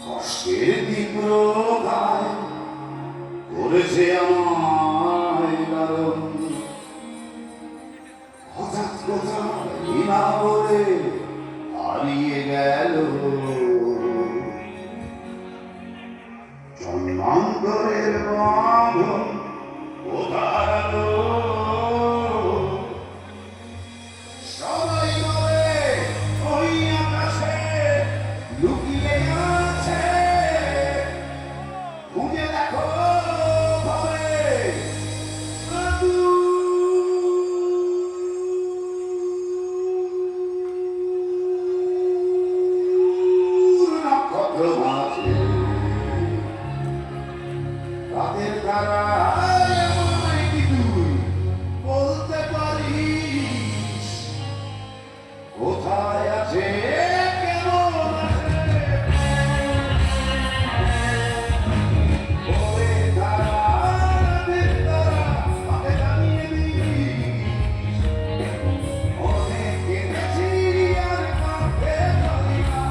কষ্টের তীব্র গায় করেছে আমায় লালন। হঠাৎ কোথায় না বলে হারিয়ে গেল জন্মান্তরের বাঁধন কোথায় সবাই বলে ওই আকাশে লুকিয়ে আছে, খুঁজে দেখো ভাবে নক্ষত্র আছে রাতের তারা। তুই বলতে পারিস কোথায় আছে কেমন আছে? ওরে তারা, রাতের তারা, আমাকে জানিয়ে দিস। অনেক কেঁদেছি আর কাঁদতে পারি না।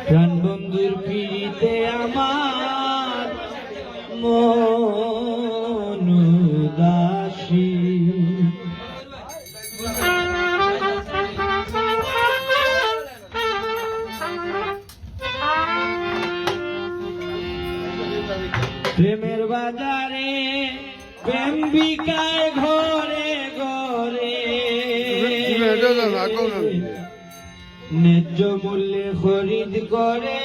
প্রাণবন্ধুর পিড়িতে আমার মন উদাসী। প্রেমের বাজারে প্রেম বিকায় ঘরে ঘরে, ন্যায্য মূল্যে খরিদ করে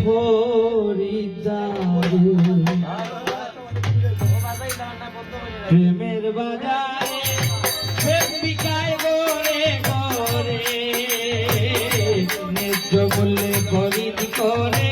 খরিদ্দার। প্রেমের বাজারে প্রেম বিকায় ঘরে ঘরে, ন্যায্য মূল্যে খরিদ করে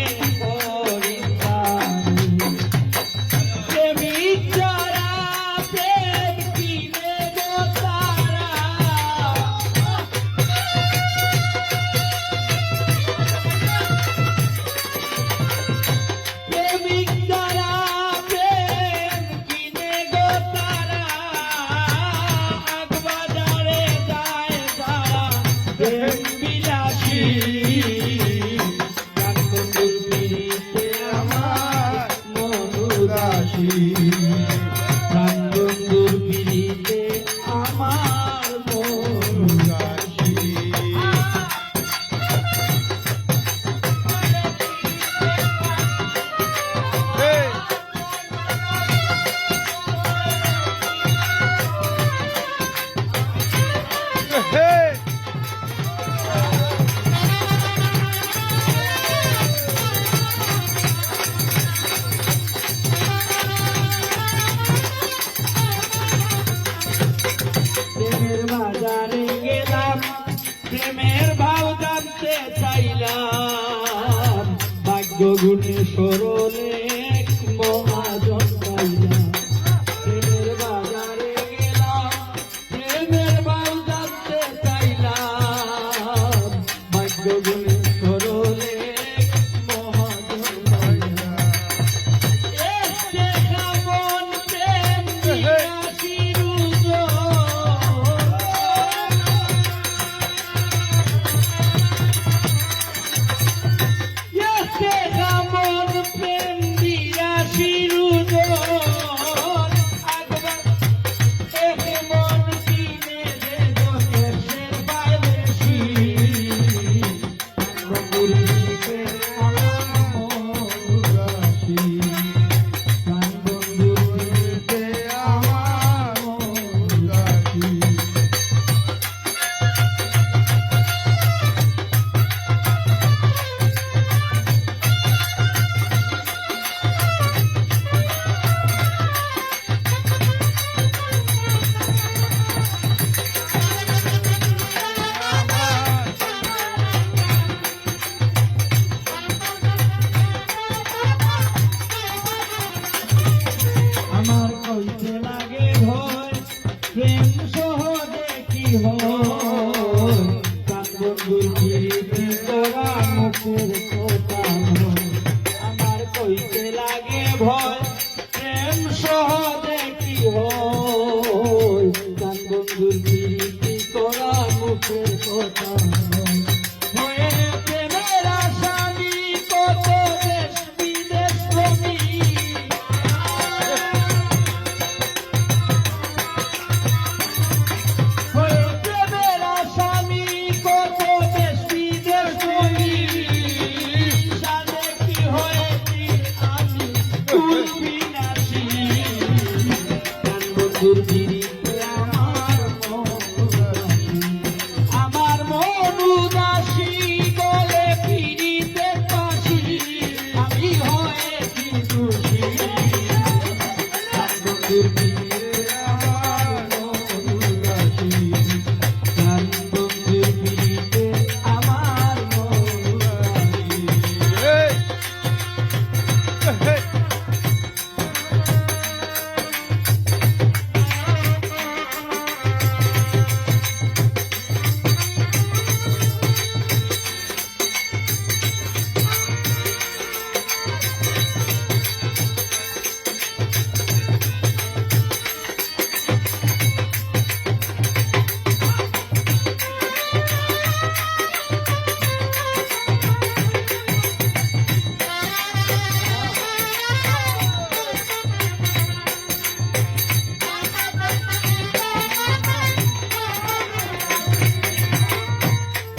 গুণে সরলে মহাজন পাইলাম প্রেমের বাজারে গেলাম প্রেমের বাজারে চাইলাম ভাগ্য গুণে সরলে মহাজন পাইলাম এসে কেমন প্রেম দিয়াছির আমার কইতে লাগে ভয় প্রেম সহ দেখি হয় কান বন্ধুর গিরিতে তোরা মুখের কথা নয়। আমার কইতে লাগে ভয় প্রেম সহ দেখি হয় কান বন্ধুর গিরিতে তোরা মুখের কথা নয়। হয়ে প্রেমের আসামি কত দেশ বিদেশ ভ্রমী আমার মন উদাসী বলে ফিরিতে পাশি আমি হয়েছি খুশি বন্ধুর ফিরে আমার মন উদাসী বন্ধুর ফিরিতে আমার মন উদাসী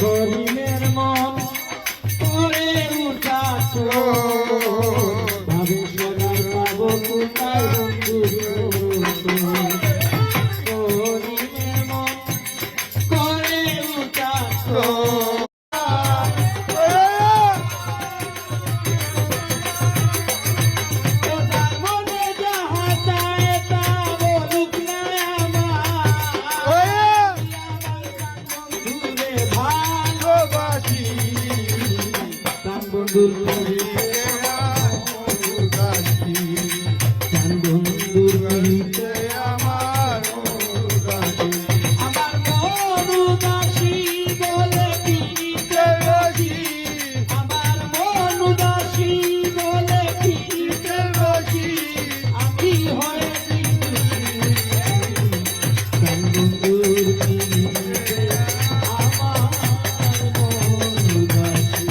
করিমের মন করে উঠাছ ভাবে সোনার পাবো কোথায় করিমের মন করে উঠাছ তার মনে যাহা চায় তা বলুক না আমার বন্ধুরে ভালোবাসি কান বন্ধুর পিড়িতে কান বন্ধুর পিড়িতে আমার মন উদাসী বলে পিড়িতে বসি আমার মন উদাসী বলে পিড়িতে বসি আমি হয়েছি কান বন্ধুর পিড়িতে আমার মন উদাসী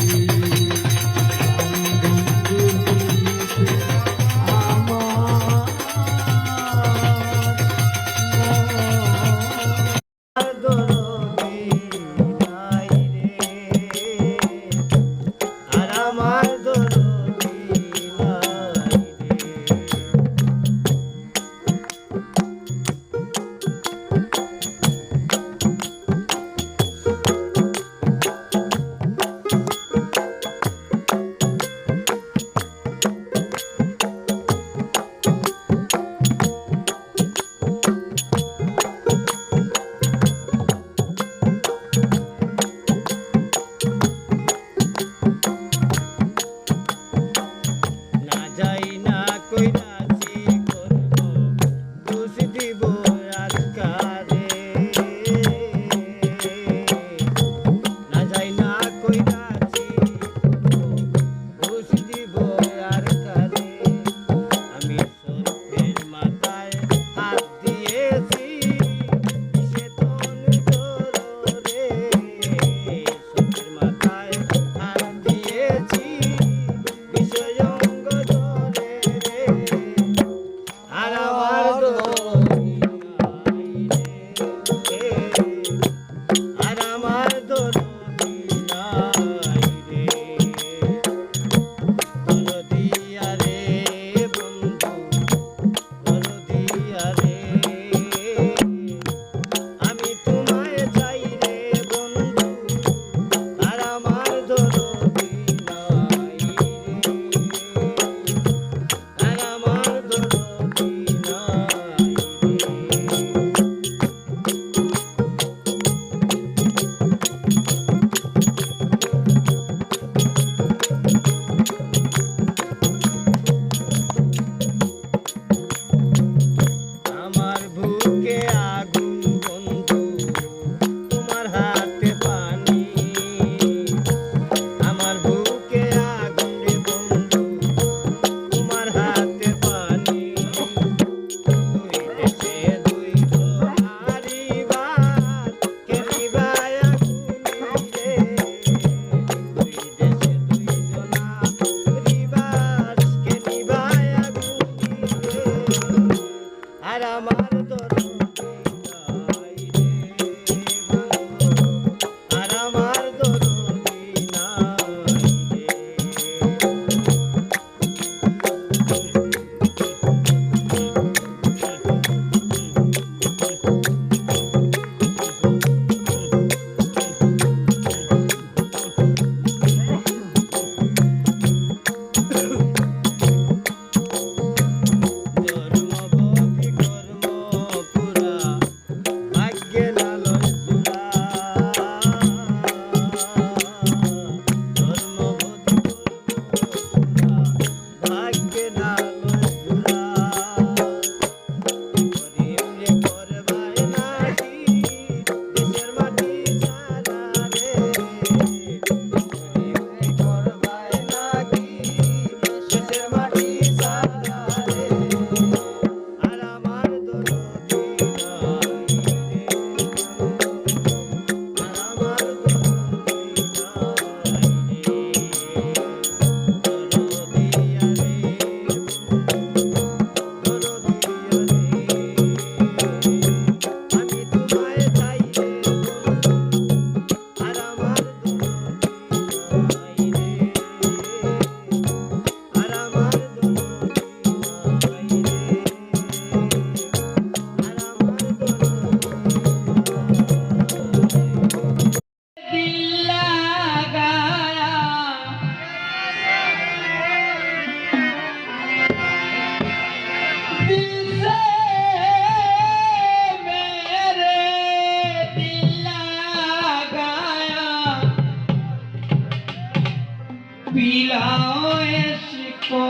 पिलाओ इसको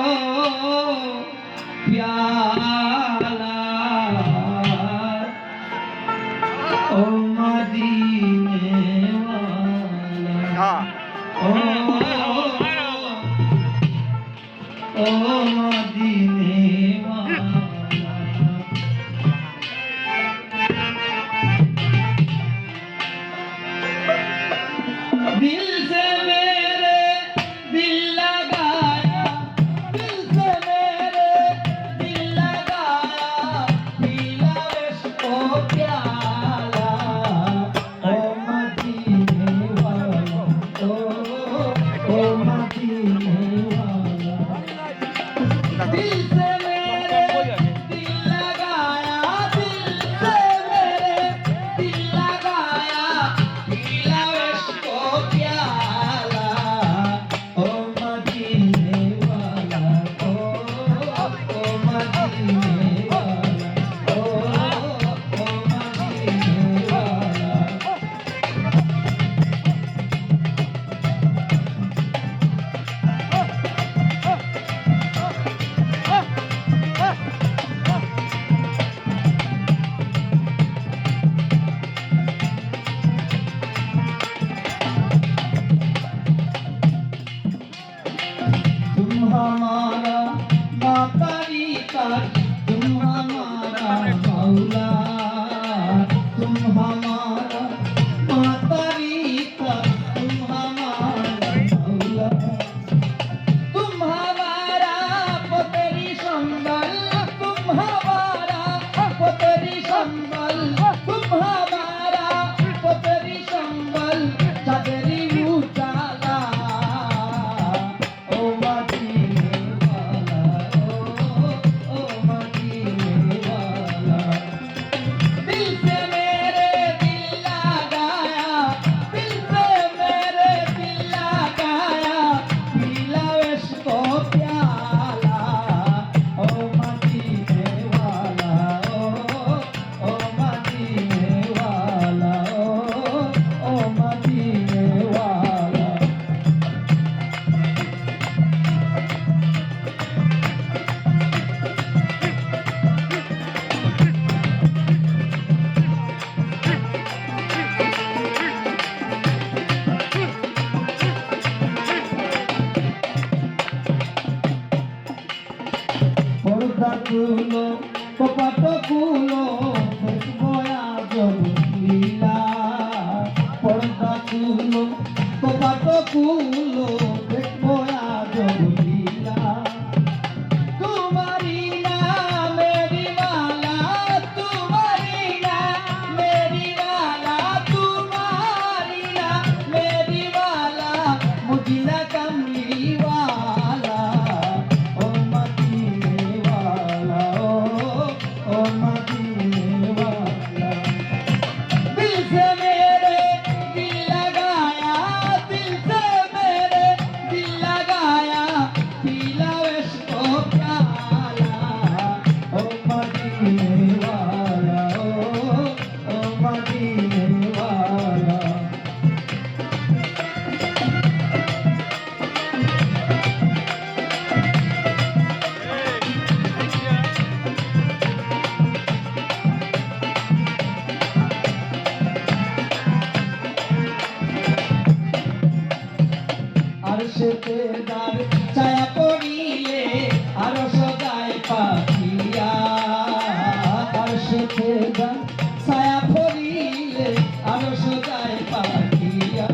प्याला ओ मदीने वाला ओ मदीने वाला दिल से मेरे दिल लगाया दिल से मेरे दिल लगाया पीला इसको प्याला ओ मदीने वाला ओ मदीने वाला दिल से मेरे दिल लगाया दिल से मेरे दिल लगाया पीला इसको प्याला ओ मदीने वाला ओ मदीने वाला ओ मदीने वाला तुम हमारा माता पिता तुम हमारा मौला तुम हमारा माता पिता तुम हमारा मौला तुम हमारा पतरी संबल तुम हमारा पतरी संबल तुम हमारा पतरी संबल चादरी उजाला ओ मदीने वाला ओ मदीने वाला दिल से मेरे दिल लगाया दिल से मेरे दिल लगाया पीला इसको प्याला ओ मदीने वाला ओ मदीने वाला ओ मदीने वाला পর্দা খুলো কপাট খুলো দেখবো আজ লীলা পর্দা খুলো কপাট খুলো দেখবো আজ লীলা तुम्हारी ना मेरी वाला तुम्हारी ना मेरी वाला तुम्हारी ना मेरी वाला मुझला कमली वाला ओ मदीने वाला ओ मदीने वाला दिल से मेरे दिल लगाया दिल से मेरे दिल लगाया पीला इसको प्याला ओ मदीने वाला ओ मदीने वाला আরশেতে দার ছায়া পড়িলে আরো সদায় পাখিয়া আরশেতে দার ছায়া পড়িলে আরো সদায় পাখিয়া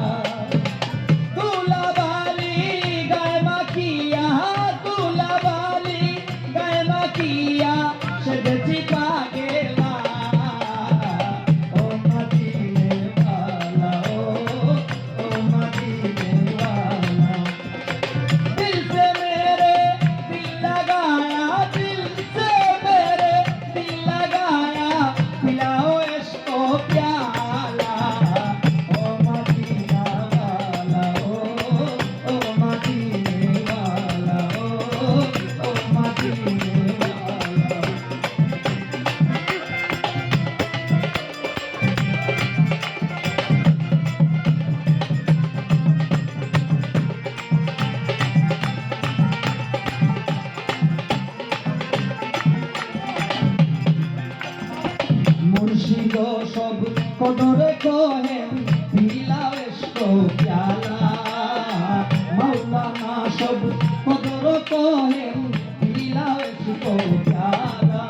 তুলাবালি গায়ে মাখিয়া তুলাবালি গায়ে মাখিয়া সেজেছি পাগেলা ও মদীনে वाला ओ मदीने वाला दिल से কদর কহে দিলাও সুতো প্যারা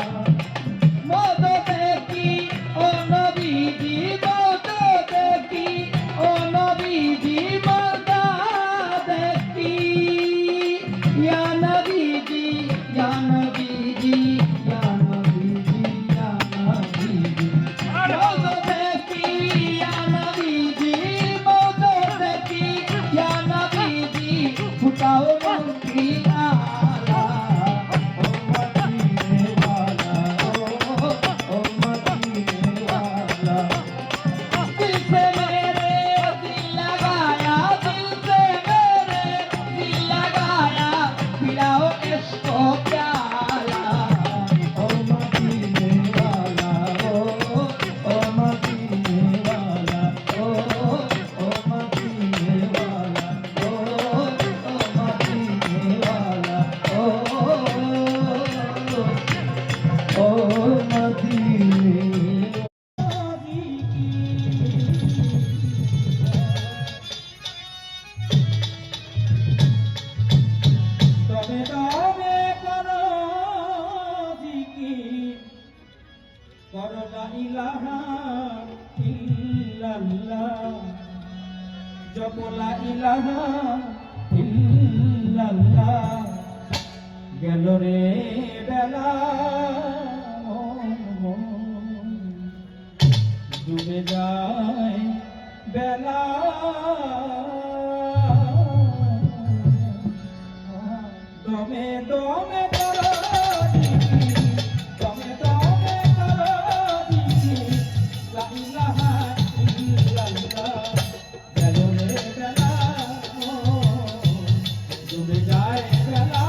মদ দেখি ও নবীজি মদ দেখি ও নবীজি মদ দেখি ইয়া নবীজি ইয়া নবীজি ইয়া নবীজি ইয়া নবীজি মদ দেখি ইয়া নবীজি মদ দেখি ইয়া নবীজি ফুটাও মুক্তি আলা ও মদিনে वाला ओ मदीने वाला दिल से मेरे दिल लगाया दिल से मेरे दिल लगाया पिलाओ इसको प्याला ओ मदीने वाला ओ मदीने वाला ओ मदीने वाला ओ मदीने वाला ओ मदीने তবে তবে করো জিকির করো লা ইলাহা ইল্লাল্লাহ জপ লা ইলাহা ইল্লাল্লাহ গেল রে বেলা ডুবে যায় বেলা দমে দমে করো জিকির, দমে দমে করো জিকির, লা ইলাহা ইল্লাল্লাহ গেল রে বেলা ডুবে যায় বেলা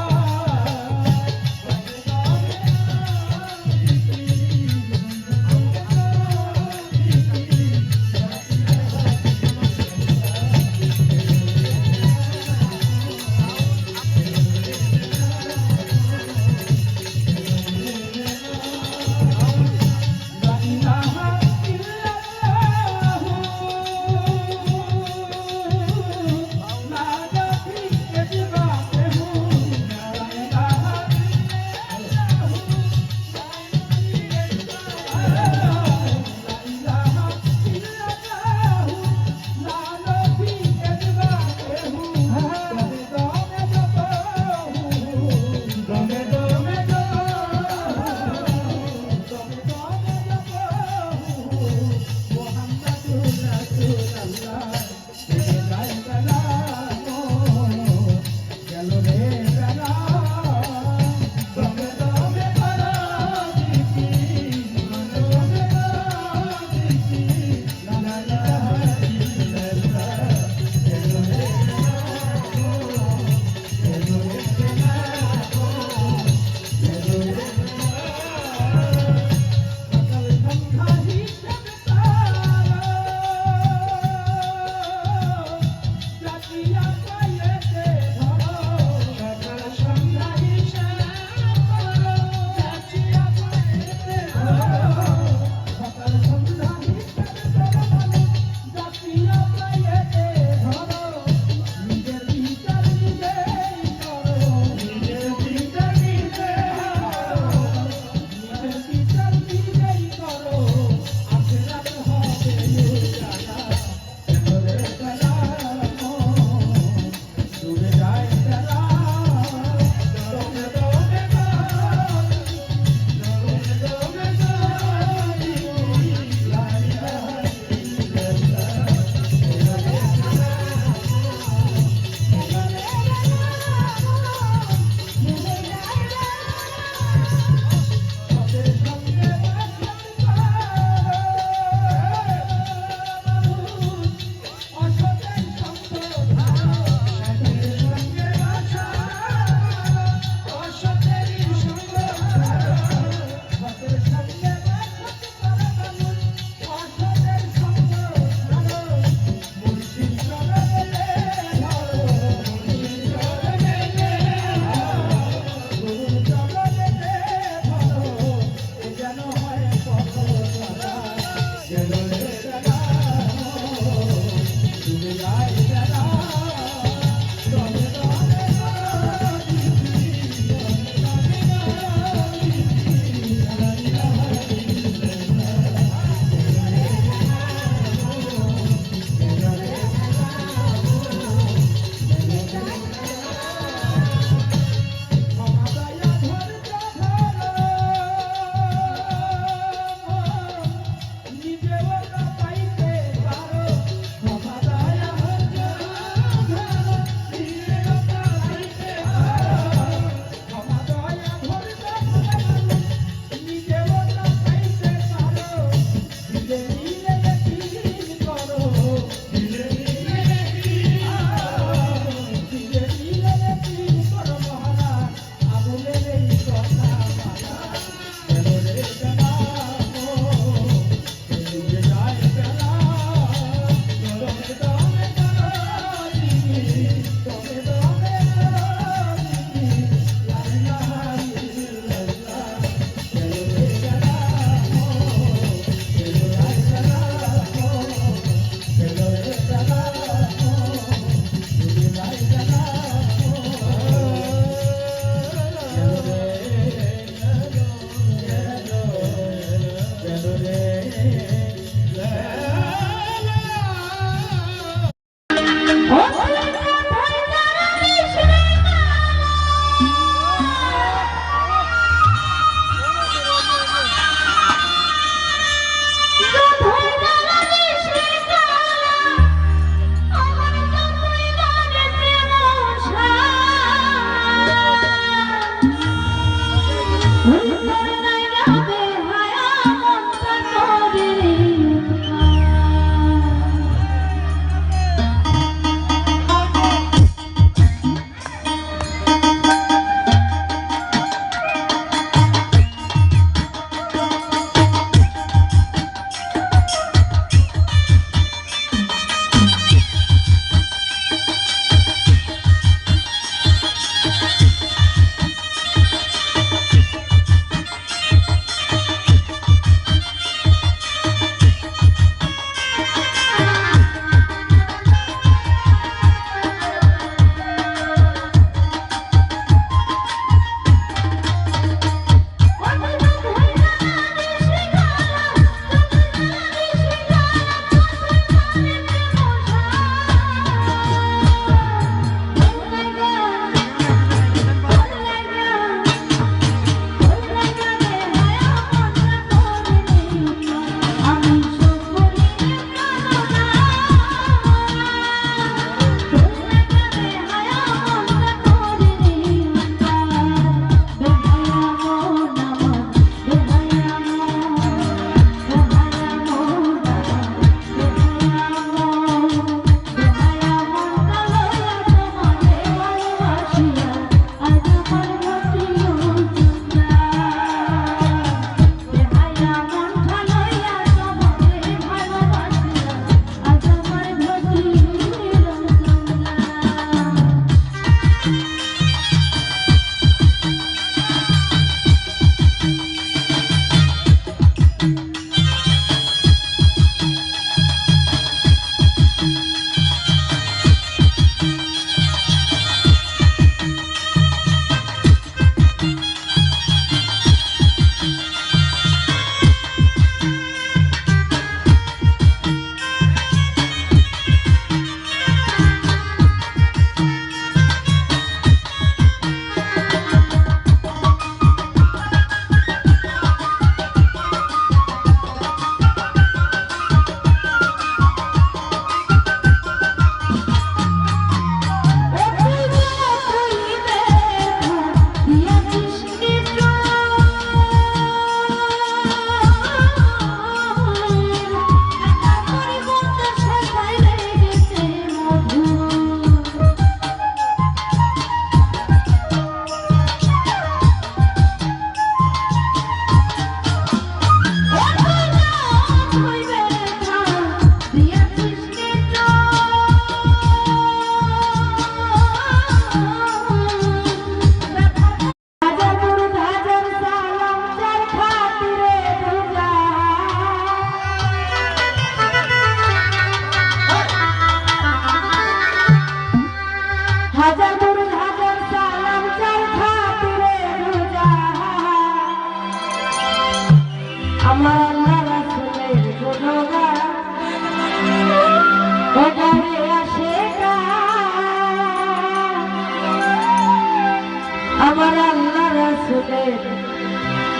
জগতের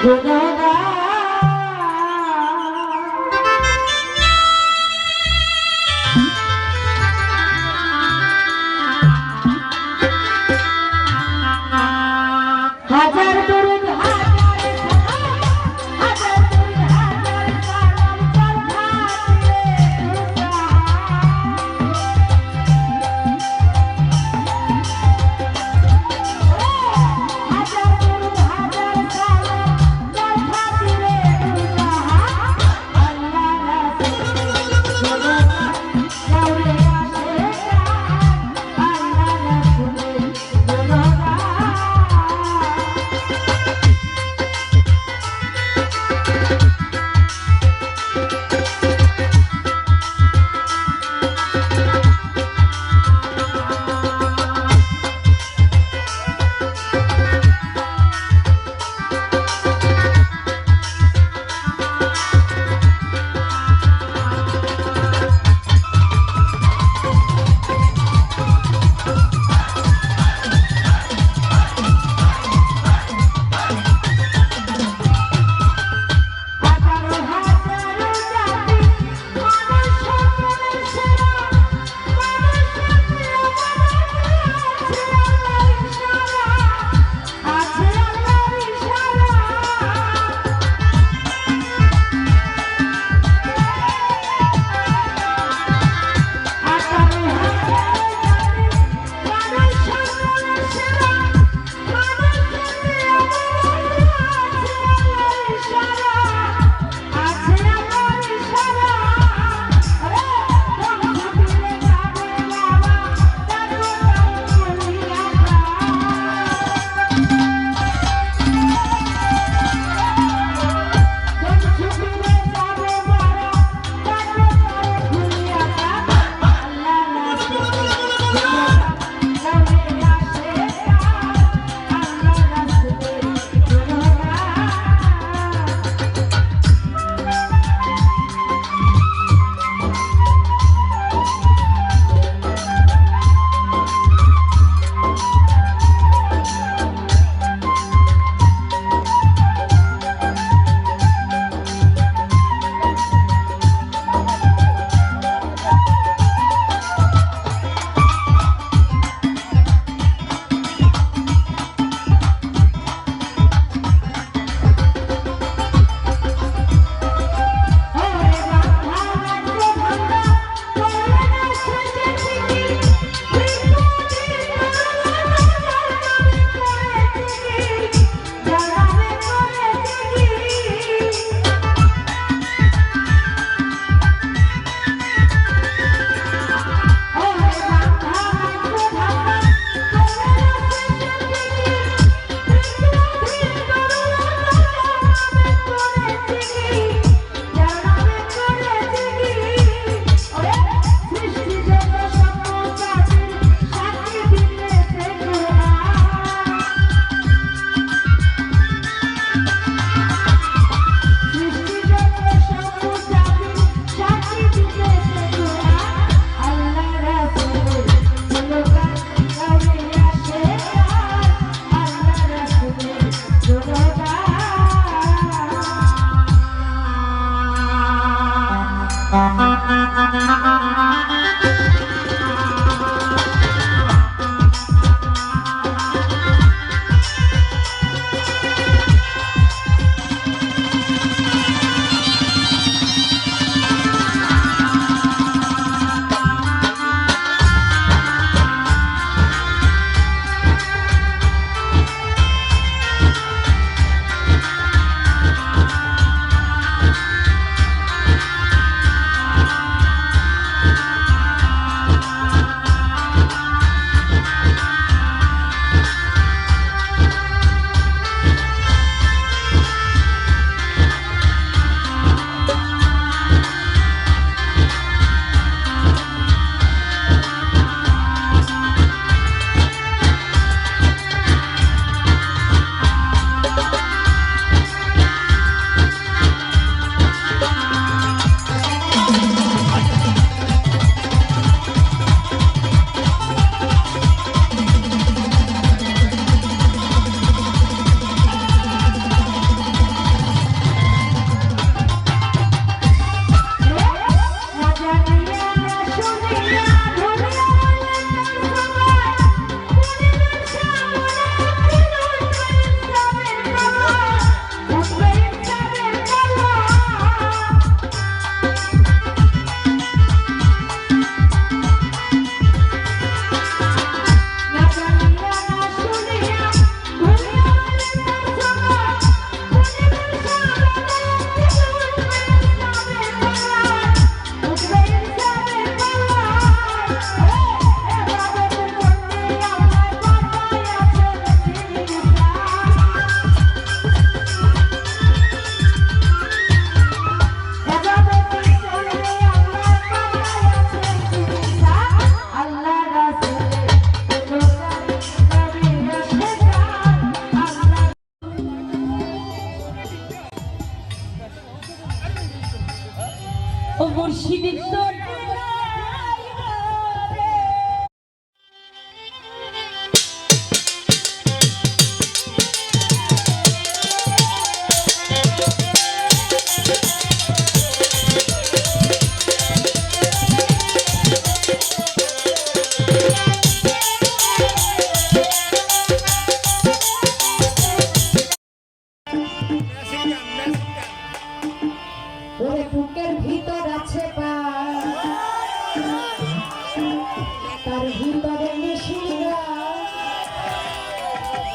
গুণগান। হাজার দরুদ হাজার সালাম, হাজার দরুদ হাজার সালাম তার খাতিরে হাজার দরুদ হাজার সালাম তার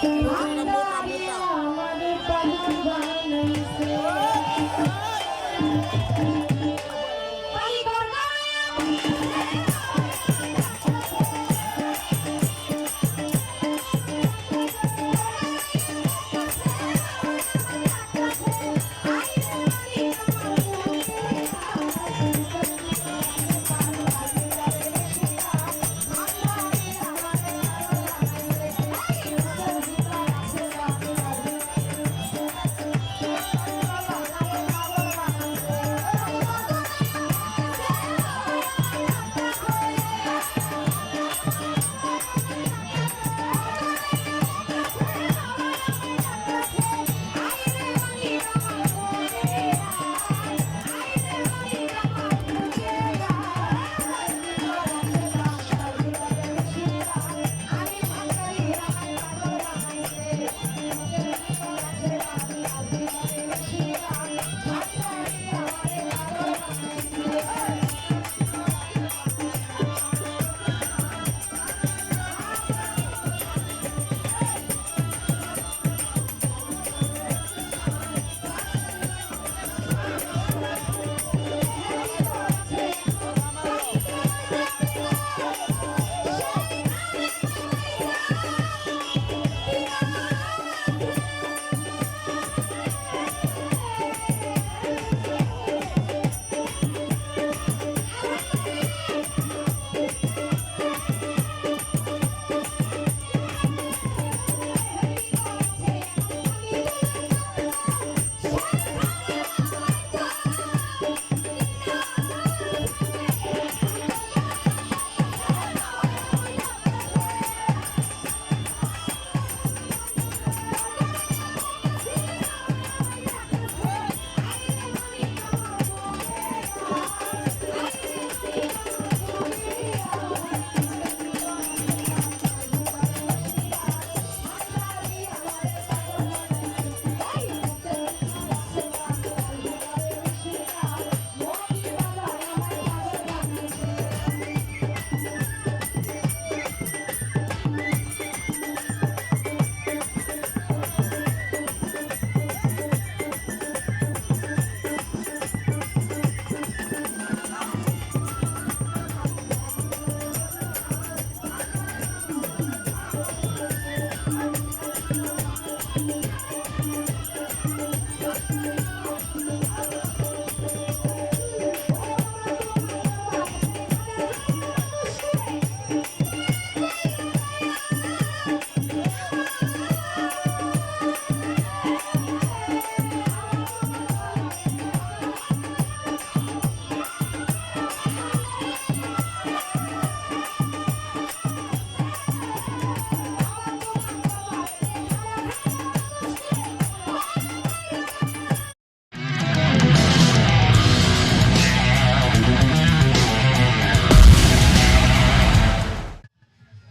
আমাদের পাগল বানাইছে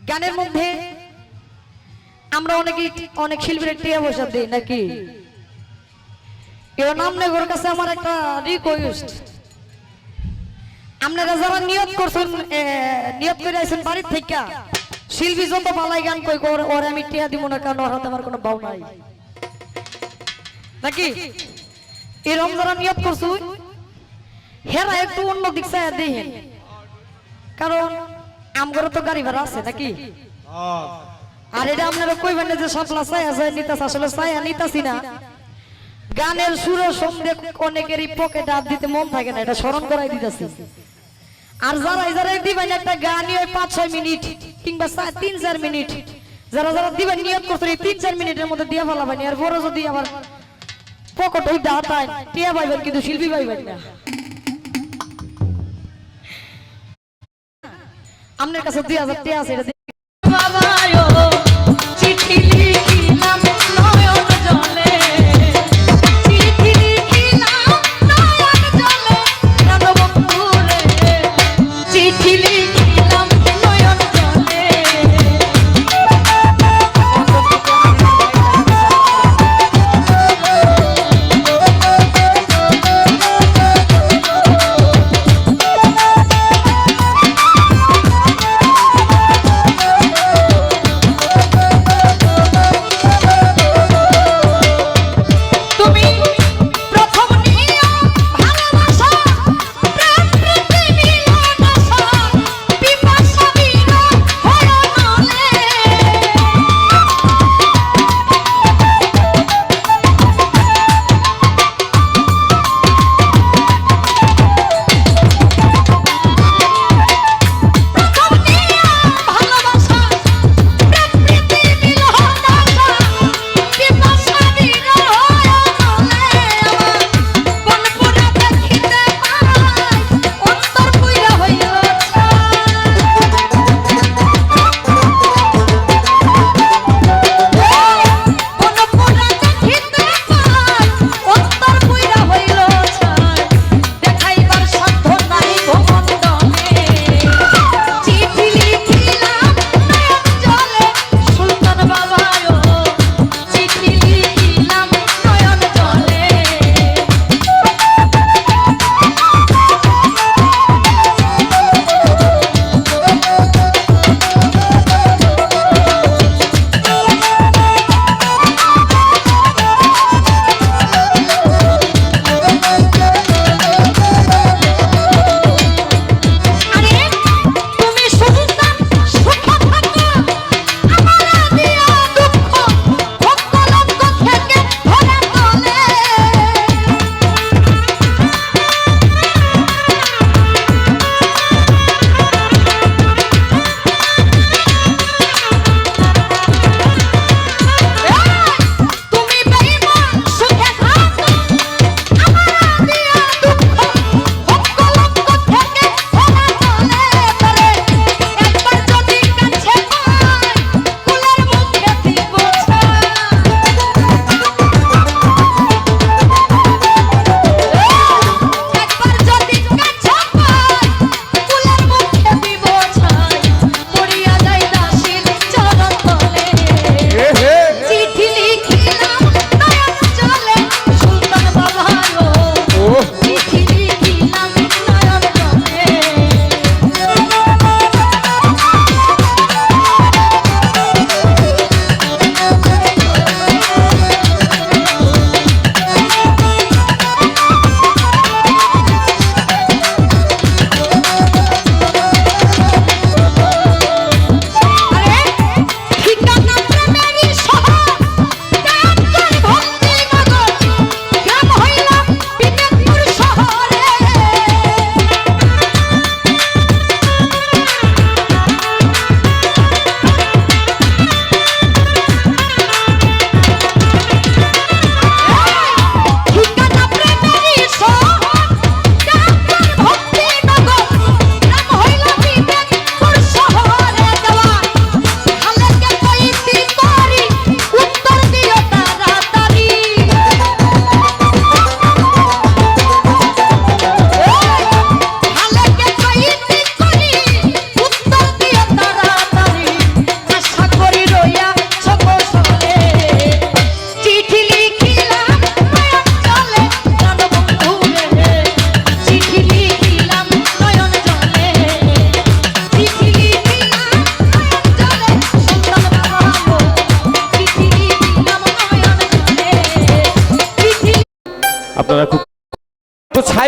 গানের মধ্যে আমরা অনেক শিল্পীর টিয়া বসা দিই নাকি এর নাম নেগর কাছে আমার একটা রিকোয়েস্ট আপনারা যারা নিয়ত করছেন নিয়ত করে আইছেন বাড়ি থেকে শিল্পী যত বালাই গান কই করে ওরে আমি টিয়া দিব না কারণ ওর হাতে আমার কোনো বাউ নাই নাকি এরকম যারা নিয়ত করছুন হেরা একটু অন্য দিক চায় দেখেন কারণ আমগর তো গাড়ি ভাড়া আছে নাকি আর এটা আপনারা কইবেন না যে সাপলা ছায়া যায় নিতাস আসলে ছায়া নিতাছি না গানের সুরের সঙ্গে অনেকেরই পকেটে হাত দিতে মন থাকে না এটা স্মরণ করাই দিতেছি আর যারা দিবেন একটা গানই ওই 5-6 মিনিট কিংবা 3-4 মিনিট যারা দিবেন নিয়ত করছেন 3-4 মিনিটের মধ্যে দিয়ে ফেলাবেন আর বড় যদি আবার পকেট ওই দাঁতায় টিয়া পাইবেন কিন্তু শিল্পী পাইবেন না আপনার কাছে 2000 টিয়া আছে এটা বাবায়ো চিঠি লিখিলাম নয়ন জলে চিঠি লিখিলাম নয়ন জলে রাধ বন্ধু রে চিঠি লিখিলাম নয়ন জলে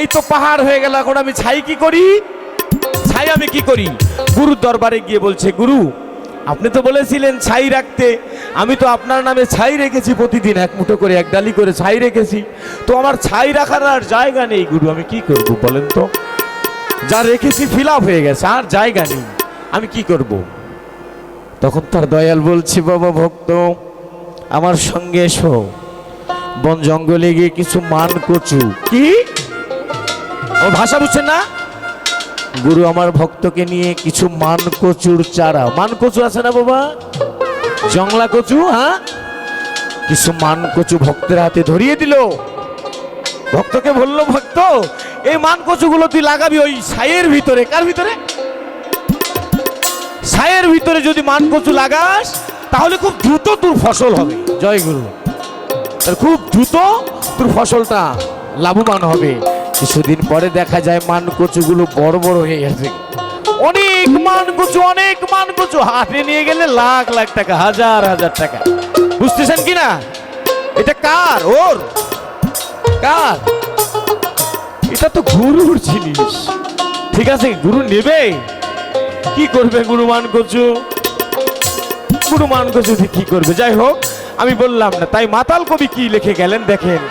ছাই তো পাহাড় হয়ে গেল, এখন আমি ছাই কি করি? ছাই আমি কি করি? গুরুর দরবারে গিয়ে বলছে, গুরু আপনি তো বলেছিলেন ছাই রাখতে, আমি তো আপনার নামে ছাই রেখেছি, প্রতিদিন এক মুঠো করে এক ডালি করে ছাই রেখেছি, তো আমার ছাই রাখার আর জায়গা নেই গুরু, আমি কি করব বলেন তো? যা রেখেছি ফিল আপ হয়ে গেছে, আর জায়গা নেই, আমি কি করব? তখন তার দয়াল বলছে, বাবা ভক্ত আমার সঙ্গে এসো, বন জঙ্গলে গিয়ে কিছু মান কচু। কি ও ভাষা বুঝছেন না? গুরু আমার ভক্তকে নিয়ে কিছু মান কচুর চারা, মান কচু আছে না বাবা, জংলা কচু, হ্যাঁ, কিছু মান কচু ভক্তের হাতে ধরিয়ে দিল। ভক্তকে বললো, ভক্ত এই মান কচুগুলো তুই লাগাবি ওই ছাইয়ের ভিতরে। কার ভিতরে? ছাইয়ের ভিতরে যদি মান কচু লাগাস তাহলে খুব দ্রুত তোর ফসল হবে। জয় গুরু। খুব দ্রুত তোর ফসলটা লাভবান হবে। কিছুদিন পরে দেখা যায় মান কচুগুলো বড় বড় হয়ে গেছে, অনেক মান কচু হাটে নিয়ে গেলে লাখ লাখ টাকা, হাজার হাজার টাকা। বুঝতেছেন কিনা? এটা কার? ওর কার? এটা তো গুরুর জিনিস, ঠিক আছে? গুরু নেবে, কি করবে গুরু মান কচু? গুরু মান কচু কি করবে? যাই হোক, আমি বললাম না। তাই মাতাল কবি কি লিখে গেলেন দেখেন,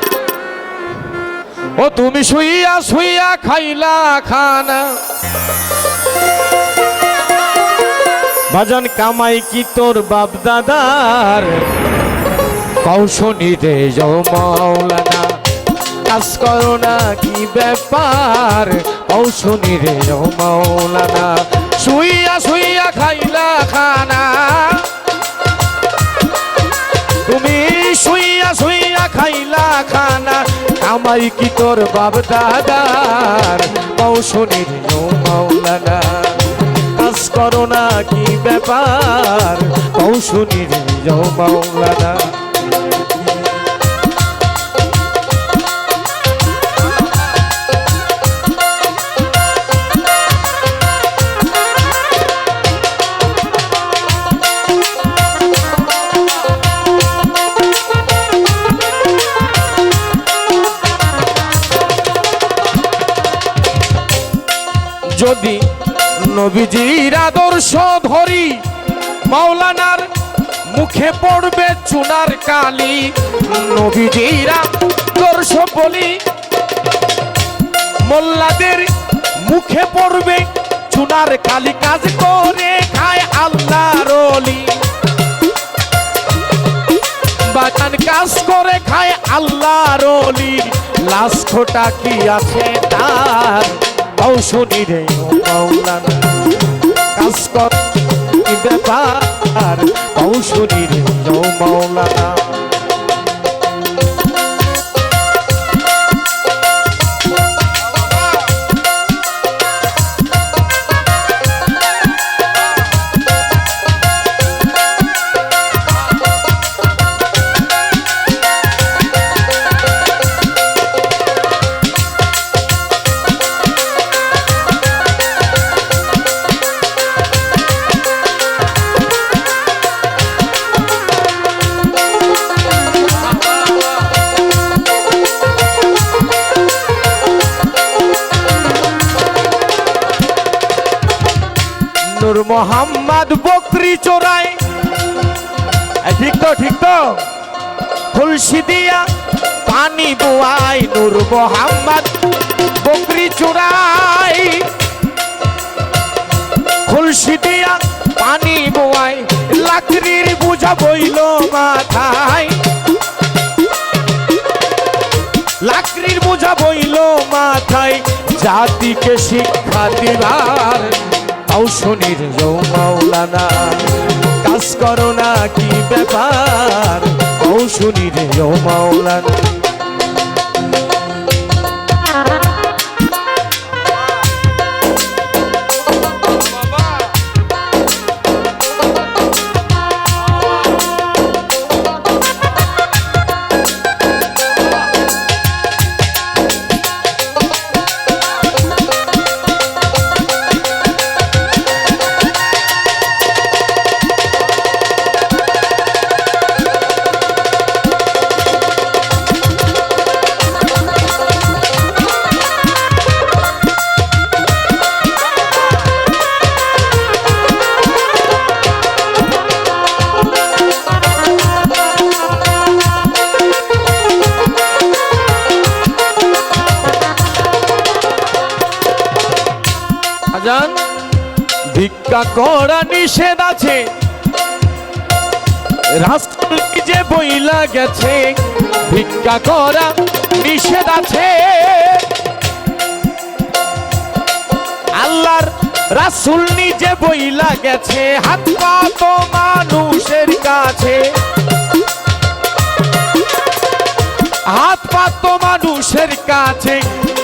ও তুমি শুইয়া শুইয়া খাইলা খানা, বাজান কামাই কি তোর বাপ দাদার, কৌশনী রে যাও মাওলানা, কাজ করো না কি ব্যাপার, কৌশনী রে যাও মাওলানা, শুইয়া শুইয়া খাইলা খানা, তুমি শুইয়া শুইয়া খাইলা খানা, কামাই কি তোর বাপ দাদার, কৌশনী রে যাও মাওলানা, কাজ করো না কি ব্যাপার, কৌশনী রে যাও মাওলানা। যদি নবীজির আদর্শ ধরি, মাওলানার মুখে পড়বে চুনার কালি, নবীজির আদর্শ বলি, মোল্লাদের মুখে পড়বে চুনার কালি, কাজ করে খায় আল্লাহর ওলি, বাগান কাজ করে খায় আল্লাহর ওলি, লাস্টটা কি আছে তার, কৌশনী রে মাওলানা, কাজ কর কি ব্যাপার, কৌশনী রে মাওলানা। নূর মোহাম্মদ বকরি চোরায়, ঠিক তো ঠিক তো, খুলসি দিয়া পানি বোয়াই, নূর মোহাম্মদ বকরি চোরায়, খুলসি দিয়া পানি বোয়াই, লাকড়ির বোঝা বইল মাথায়, লাকড়ির বোঝা বইল মাথায়, জাতিকে শিক্ষা দিবার, কৌশনী রে মাওলানা, কাজ করো না কি ব্যাপার, কৌশনী রে মাওলানা। বাজান ভিক্ষা করা নিষেধ আছে, রাসূল নিজে বইলা গেছে ভিক্ষা করা নিষেধ আছে। আল্লাহর রাসূল নিজে বইলা গেছে হাত পা তো মানুষের কাছে, হাত পা তো মানুষের কাছে,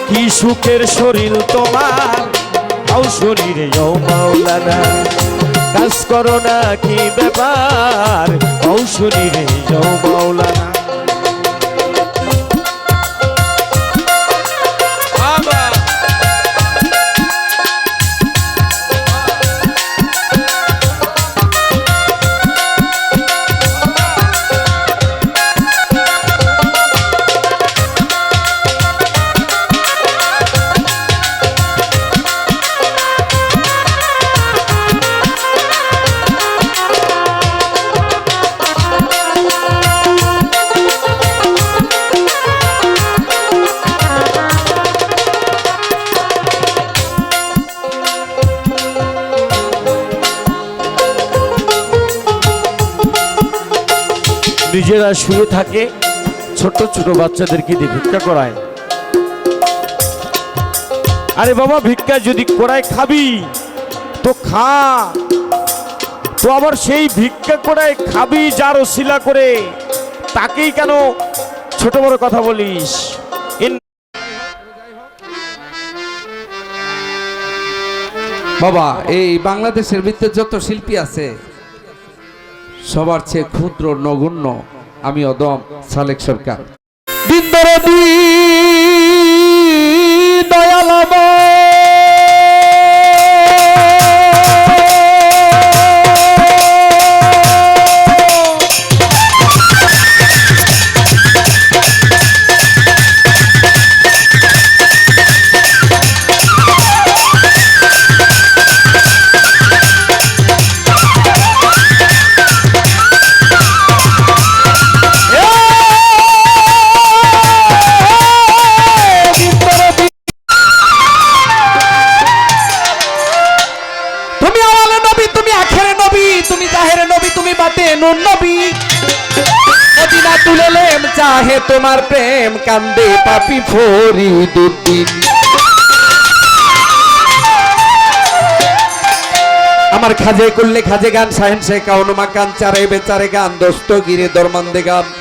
কি সুখের শরীর তোমার আও শরীরে ও মাওলানা, কাজ করো না কি ব্যাপার আও শরীরে ও মাওলানা। নিজেরা শুয়ে থাকে, ছোট ছোট বাচ্চাদেরকে দিয়ে ভিক্ষা করায়। আরে বাবা ভিক্ষা যদি করায় খাবি তো খা, তো আবার সেই ভিক্ষা করায় খাবি যার ওসিলা করে তাকেই কেন ছোট বড় কথা বলিস? বাবা এই বাংলাদেশের ভিতরে যত শিল্পী আছে সবার চেয়ে ক্ষুদ্র নগণ্য আমি অদম সালেক সরকার। দিনদরদি দয়ালব চাহে তোমার প্রেম কান্দে পাপি ফরিদুদ্দিন। আমার খাজে করলে খাজে গান সাহেন শেখা অনুমা কান চারে বেচারে গান দোস্ত গিরে দরমান্দে গান